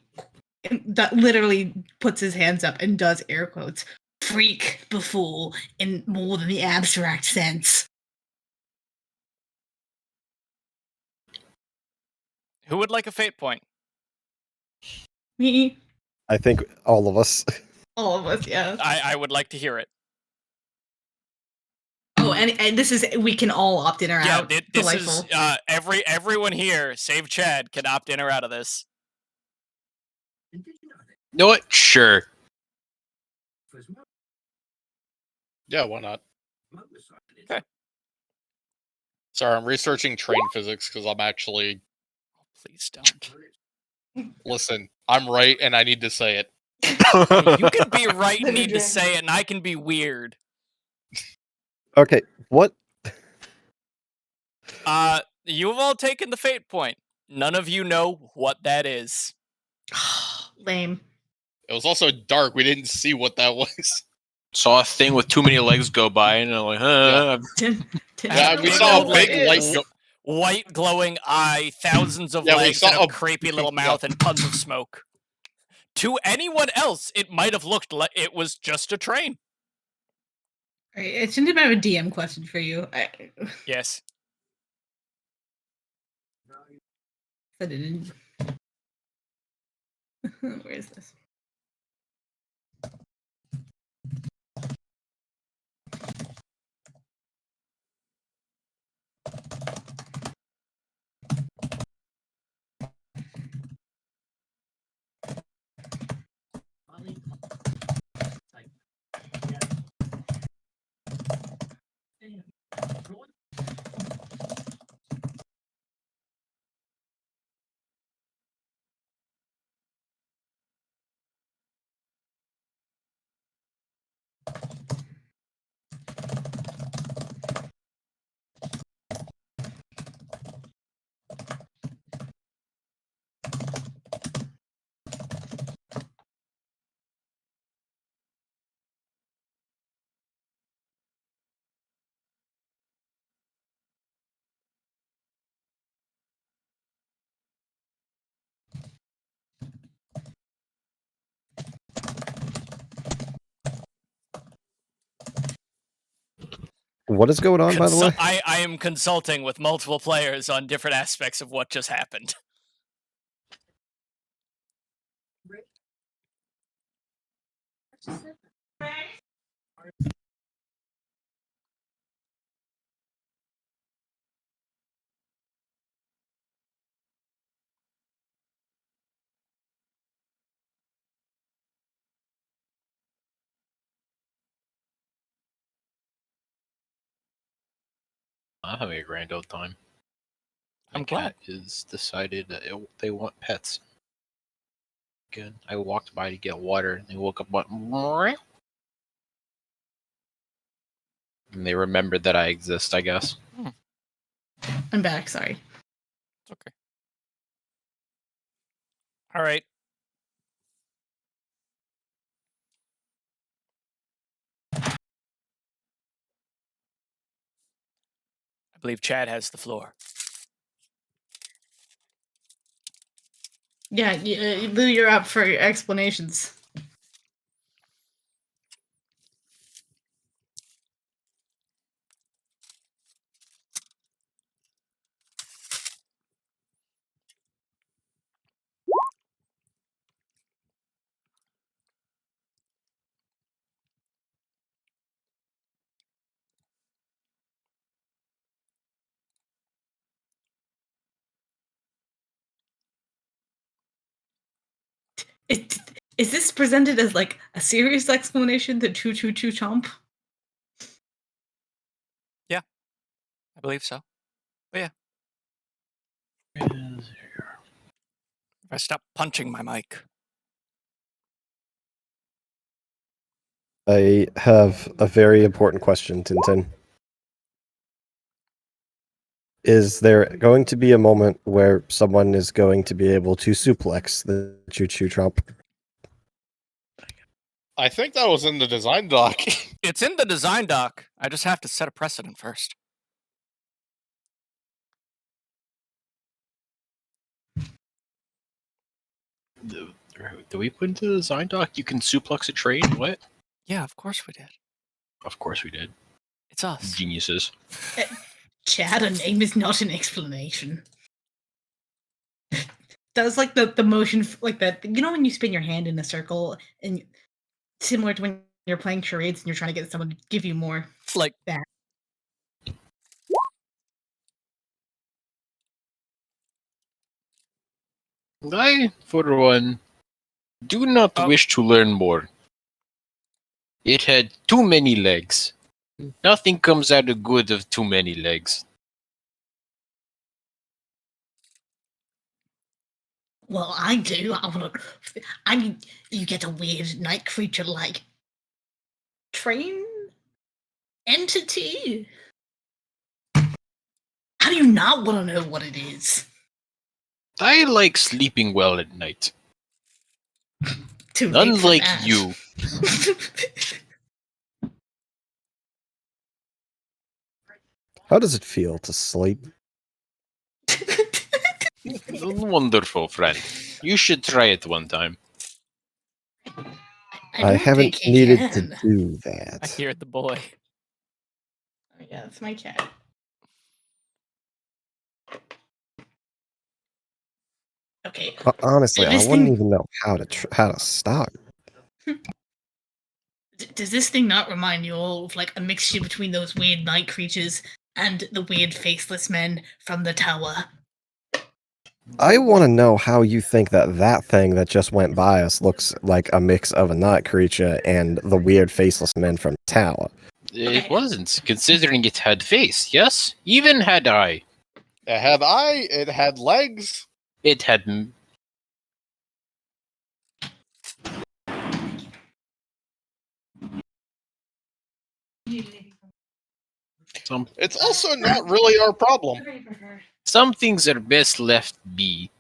A: that literally puts his hands up and does air quotes. Freak befool in more than the abstract sense.
B: Who would like a fate point?
A: Me,
C: I think all of us.
A: all of us, yeah.
B: I would like to hear it.
A: Oh, and this is we can all opt in or
B: Yeah,
A: out.
B: this
A: Delightful.
B: is everyone here, save Chad, can opt in or out of this.
E: You know what? Sure.
D: Yeah, why not?
B: Okay.
D: Sorry, I'm researching train physics because I'm actually.
B: Please don't.
D: Listen, I'm right, and I need to say it.
B: You can be right
A: Let
B: and
A: me
B: need to
A: drink.
B: say it, and I can be weird.
C: Okay, what?
B: You've all taken the fate point. None of you know what that is.
A: Lame.
D: It was also dark. We didn't see what that was.
E: Saw a thing with too many legs go by, and I'm like,
D: Yeah, we saw a big light go.
B: White glowing eye, thousands of
D: Yeah, we
B: legs,
D: saw
B: and a
D: a-
B: creepy little
D: yeah.
B: mouth, and tons of smoke. To anyone else, it might have looked like it was just a train.
A: Alright, I shouldn't have a DM question for you.
B: Yes.
A: I didn't. Where is this?
C: What is going on, by the way?
B: I am consulting with multiple players on different aspects of what just happened.
E: I'm having a grand old time. My
B: I'm glad.
E: cat is decided that they want pets. Good. I walked by to get water, and they woke up, went, "Meow." And they remembered that I exist, I guess.
A: I'm back, sorry.
B: It's okay. All right. I believe Chad has the floor.
A: Yeah, Lou, you're up for your explanations. Is this presented as like a serious explanation to choo choo choo chomp?
B: I believe so. But yeah, if I stop punching my mic.
C: I have a very important question, Tintin. Is there going to be a moment where someone is going to be able to suplex the Choo Choo Trump?
D: I think that was in the design doc.
B: It's in the design doc. I just have to set a precedent first.
E: Do we put into the design doc you can suplex a train? What?
B: Yeah, of course we did.
E: Of course we did.
B: It's us.
E: Geniuses.
A: Chad, a name is not an explanation. That was like the motion, like that. You know when you spin your hand in a circle, and similar to when you're playing charades and you're trying to get someone to give you more.
B: It's like
A: that.
E: I, for one, do not
B: Oh.
E: wish to learn more. It had too many legs. Nothing comes out of good of too many legs.
A: Well, I do. I mean, you get a weird night creature like train entity. How do you not want to know what it is?
E: I like sleeping well at night.
A: Too late for
E: Unlike
A: that.
E: you.
C: How does it feel to sleep?
E: Wonderful, friend. You should try it one time.
C: I
A: don't
C: haven't
A: think he
C: needed
A: can.
C: to do
B: I
C: that.
B: hear the boy.
A: Oh, yeah, that's my cat. Okay.
C: Honestly, I
A: This
C: wouldn't
A: thing-
C: even know how to start.
A: Does this thing not remind you all of like a mixture between those weird night creatures and the weird faceless men from the tower?
C: I want to know how you think that thing that just went by us looks like a mix of a night creature and the weird faceless men from the tower.
E: It wasn't, considering it had face, yes? Even had eye.
D: It had eye, it had legs.
E: It had...
D: It's also not really our problem.
E: Some things are best left be.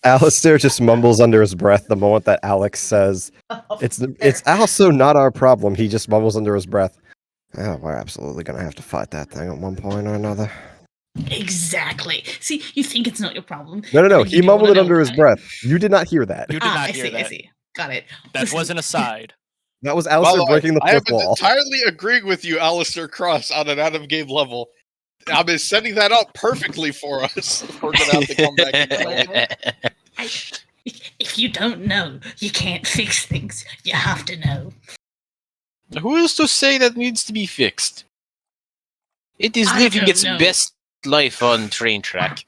C: Alistair just mumbles under his breath the moment that Alex says, It's also not our problem. He just mumbles under his breath. Oh, we're absolutely going to have to fight that thing at one point or another.
A: Exactly. See, you think it's not your problem.
C: No.
A: but then
C: He
A: you do
C: mumbled
A: wanna
C: it
A: know
C: under his
A: about it.
C: breath. You did not hear that.
B: You did not
A: I
B: hear
A: see,
B: that.
A: I see. Got it.
B: That
A: Listen,
B: was an aside.
C: That was
D: By the
C: Alistair
D: way,
C: breaking the
D: I am
C: fourth wall.
D: entirely agreeing with you, Alistair Cross, on an out-of-game level. I've been setting that up perfectly for us. We're gonna have to come back and kill it.
A: If you don't know, you can't fix things. You have to know.
E: Who is to say that needs to be fixed? It is
A: I
E: living
A: don't
E: its
A: know.
E: best life on train track.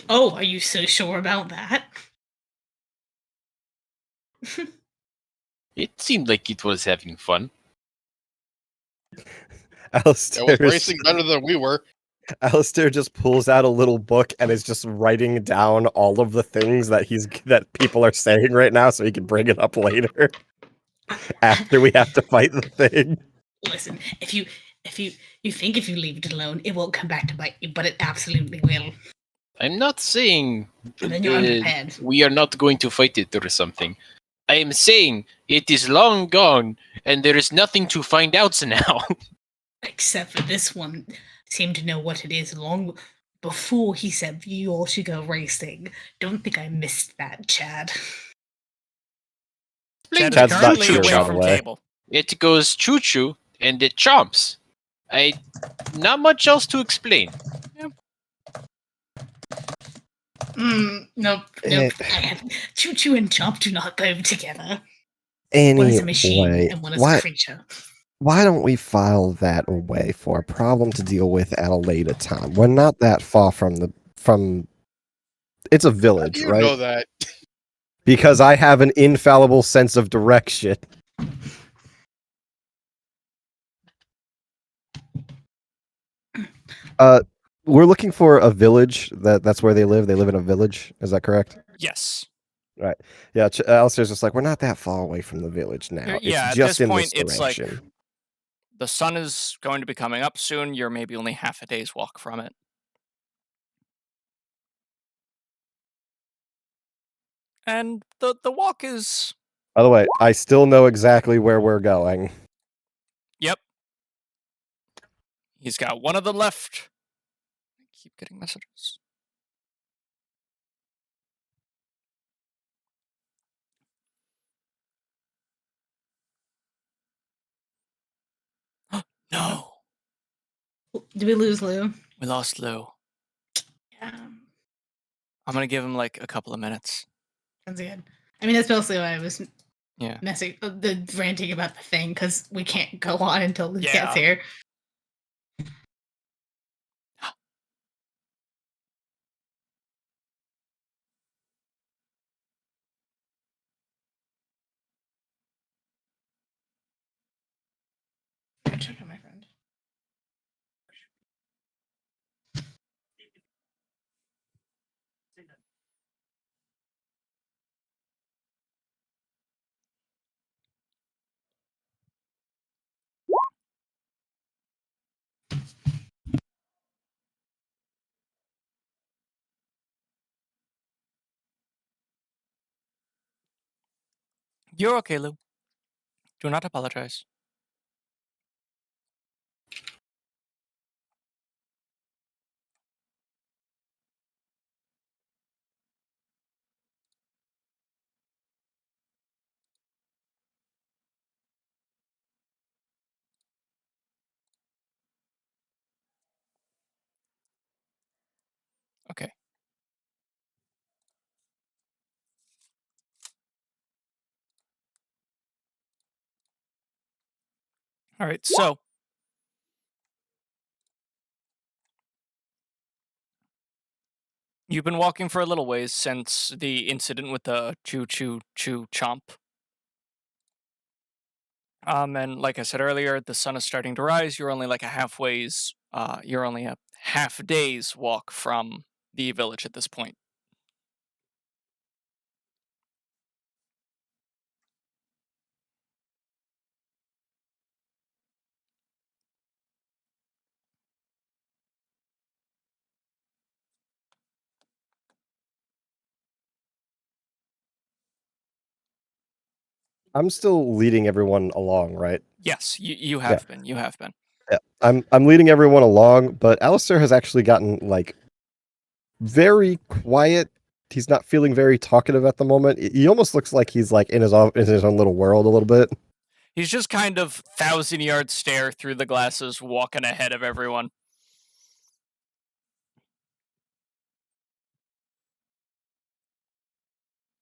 A: Oh, are you so sure about that?
E: It seemed like it was having fun.
C: Alistair,
D: It was racing better than we were.
C: Alistair just pulls out a little book and is just writing down all of the things that people are saying right now so he can bring it up later after we have to fight the thing.
A: Listen, if you think if you leave it alone, it won't come back to bite you, but it absolutely will.
E: I'm not saying
A: And then you're unprepared.
E: we are not going to fight it or something. I am saying it is long gone and there is nothing to find out now.
A: Except for this one seemed to know what it is long before he said you all should go racing. Don't think I missed that, Chad.
B: Chad
C: Chad's
B: is
C: not
B: currently
C: here,
B: away
C: by the
B: from
C: way.
B: cable.
E: It goes choo-choo and it chomps. Not much else to explain.
A: Nope. Choo Choo and Chomp do not go together.
C: Anyway,
A: One is a machine and one is a creature.
C: Why don't we file that away for a problem to deal with at a later time? We're not that far from it's a
D: How
C: village,
D: do you
C: right?
D: know that?
C: Because I have an infallible sense of direction. We're looking for a village. That's where they live. They live in a village. Is that correct?
B: Yes.
C: Right. Yeah. Alistair's just like, we're not that far away from the village now.
B: Yeah,
C: It's
B: at
C: just
B: this
C: in
B: point,
C: this
B: it's like
C: direction.
B: the sun is going to be coming up soon. You're maybe only half a day's walk from it. And the walk is...
C: By the way, I still know exactly where we're going.
B: Yep. He's got one of them left. I keep getting messages. No,
A: Did we lose Lou?
B: we lost Lou.
A: Yeah.
B: I'm gonna give him like a couple of minutes.
A: Sounds good. I mean, that's mostly why I was
B: Yeah.
A: ranting about the thing, because we can't go on until Lou
B: Yeah.
A: gets here. Check on my friend.
B: You're okay, Lou. Do not apologize. Okay. All right, so you've been walking for a little ways since the incident with the choo chomp. And like I said earlier, the sun is starting to rise. You're only like you're only a half day's walk from the village at this point.
C: I'm still leading everyone along, right?
B: Yes, you have been. You have been.
C: Yeah. I'm leading everyone along, but Alistair has actually gotten like very quiet. He's not feeling very talkative at the moment. He almost looks like he's like in his own little world a little bit.
B: He's just kind of 1,000-yard stare through the glasses, walking ahead of everyone.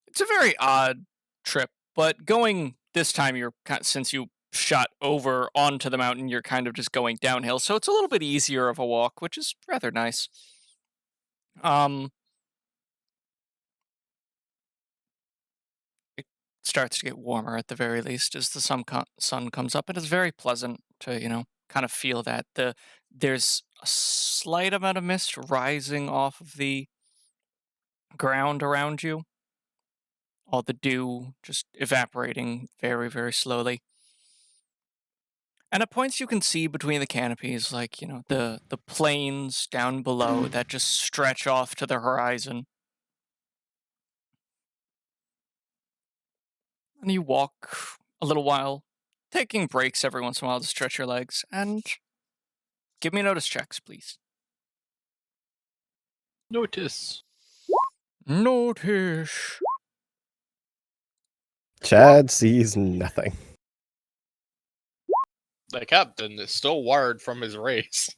B: It's a very odd trip, but going this time, since you shot over onto the mountain, you're kind of just going downhill, so it's a little bit easier of a walk, which is rather nice. It starts to get warmer at the very least as the sun comes up. It is very pleasant to kind of feel that there's a slight amount of mist rising off of the ground around you. All the dew just evaporating very, very slowly. And at points you can see between the canopies, like, the plains down below that just stretch off to the horizon. And you walk a little while, taking breaks every once in a while to stretch your legs, and give me notice checks, please.
E: Notice.
B: Notice.
C: Chad sees nothing.
D: The captain is still wired from his race.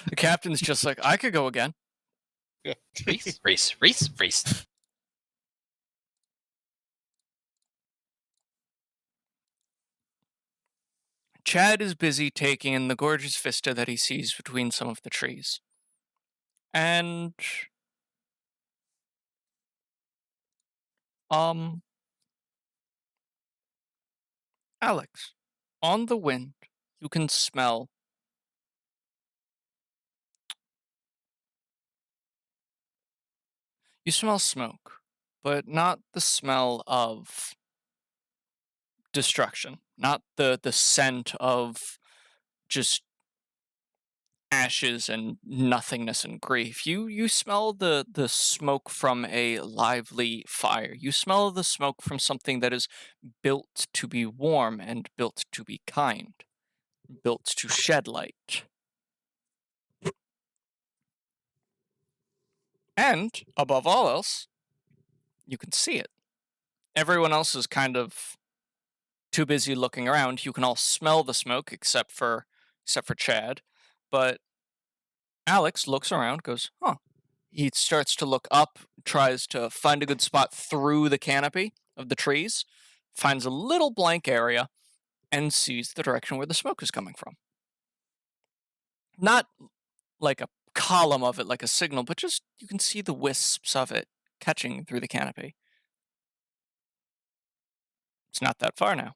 B: The captain's just like, I could go again.
D: Yeah.
E: Race.
B: Chad is busy taking in the gorgeous vista that he sees between some of the trees. And Alex, on the wind, you can smell smoke, but not the smell of destruction, not the scent of just ashes and nothingness and grief. You smell the smoke from a lively fire. You smell the smoke from something that is built to be warm and built to be kind, built to shed light. And above all else, you can see it. Everyone else is kind of too busy looking around. You can all smell the smoke except for except for Chad. But Alex looks around, goes, huh. He starts to look up, tries to find a good spot through the canopy of the trees, finds a little blank area, and sees the direction where the smoke is coming from. Not like a column of it, like a signal, but just you can see the wisps of it catching through the canopy. It's not that far now.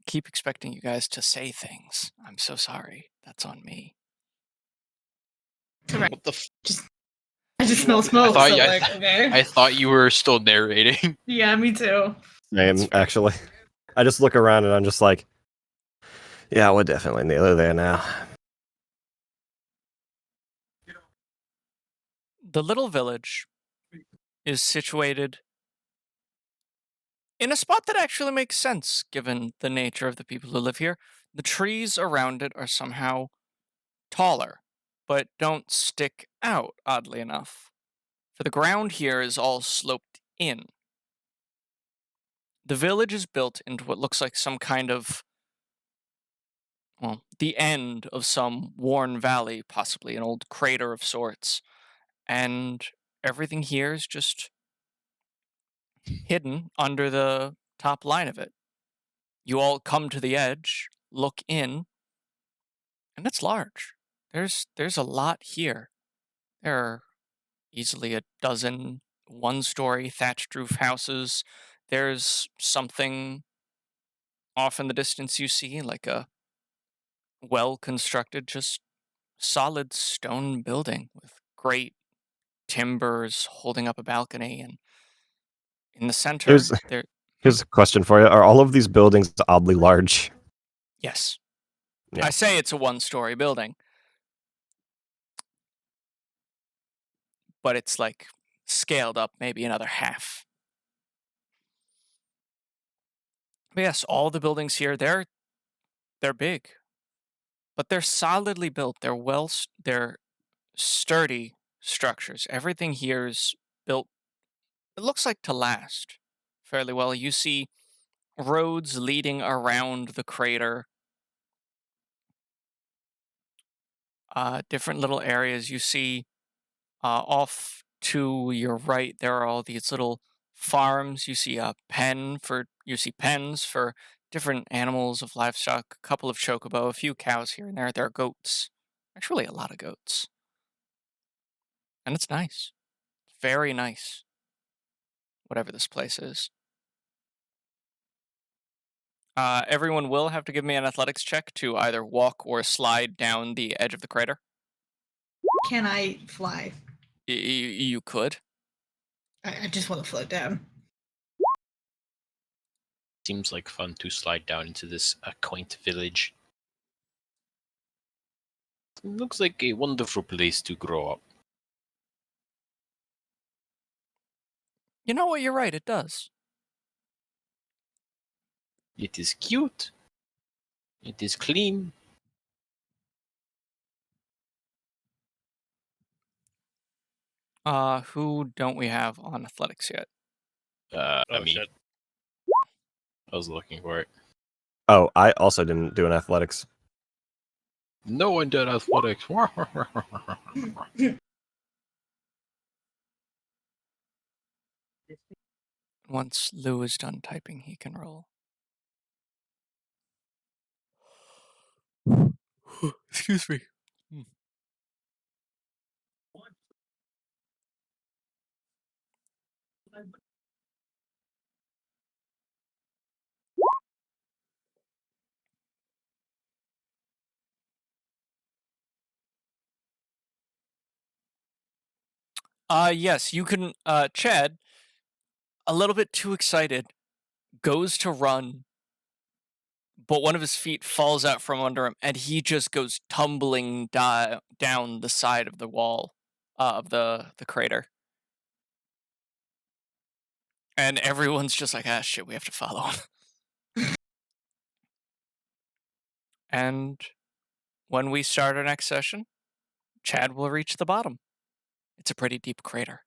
B: Keep expecting you guys to say things. I'm so sorry. That's on me.
D: What the?
A: I just smell smoke.
E: thought
A: So
E: you- I
A: like, okay.
E: I thought you were still narrating.
A: Yeah, me too.
C: Same, actually. I just look around and I'm just like, yeah, we're definitely nearly there now.
B: The little village is situated in a spot that actually makes sense given the nature of the people who live here. The trees around it are somehow taller, but don't stick out, oddly enough. For the ground here is all sloped in. The village is built into what looks like some kind of, well, the end of some worn valley, possibly an old crater of sorts. And everything here is just hidden under the top line of it. You all come to the edge, look in, and it's large. There's a lot here. There are easily a dozen one-story thatched roof houses. There's something off in the distance you see, like a well-constructed, just solid stone building with great timbers holding up a balcony, and in the center,
C: Here's
B: there.
C: here's a question for you: are all of these buildings oddly large?
B: Yes.
C: Yeah.
B: I say it's a one-story building, but it's like scaled up maybe another half. But yes, all the buildings here, they're big, but they're solidly built. They're sturdy structures. Everything here is built, it looks like, to last fairly well. You see roads leading around the crater, different little areas. You see off to your right, there are all these little farms. You see pens for different animals of livestock, a couple of chocobo, a few cows here and there. There are goats. Actually, a lot of goats. And it's nice. Very nice. Whatever this place is. Everyone will have to give me an athletics check to either walk or slide down the edge of the crater.
A: Can I fly?
B: You could.
A: I just want to float down.
E: Seems like fun to slide down into this quaint village. Looks like a wonderful place to grow up.
B: You know what? You're right. It does.
E: It is cute. It is clean.
B: Who don't we have on athletics yet?
D: Oh,
E: Me.
D: shit.
E: I was looking for it.
C: Oh, I also didn't do an athletics.
E: No one did athletics.
B: Once Lou is done typing, he can roll. Excuse me. Yes, you can. Chad, a little bit too excited, goes to run, but one of his feet falls out from under him, and he just goes tumbling down the side of the wall of the crater. And everyone's just like, ah, shit, we have to follow him. And when we start our next session, Chad will reach the bottom. It's a pretty deep crater.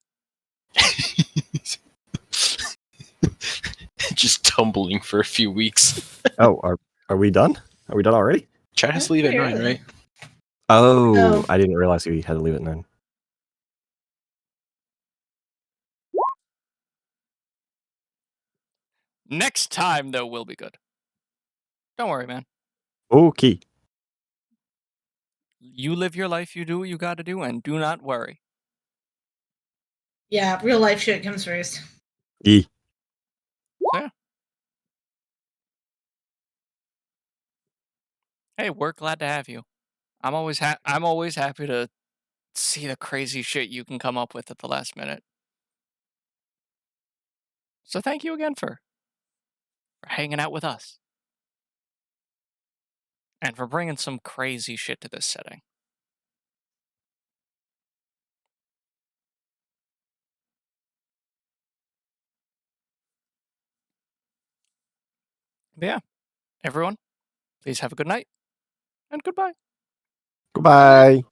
E: Just tumbling for a few weeks.
C: Oh, are we done? Are we done already?
E: Chat has to leave at 9,
A: Really?
E: right?
C: Oh,
A: No.
C: I didn't realize we had to leave at 9.
B: Next time, though, will be good. Don't worry, man.
C: Okay.
B: You live your life, you do what you gotta do, and do not worry.
A: Yeah, real life shit comes first.
C: E.
B: So, yeah. Hey, we're glad to have you. I'm always happy to see the crazy shit you can come up with at the last minute. So thank you again for hanging out with us. And for bringing some crazy shit to this setting. But yeah, everyone, please have a good night and goodbye.
C: Goodbye.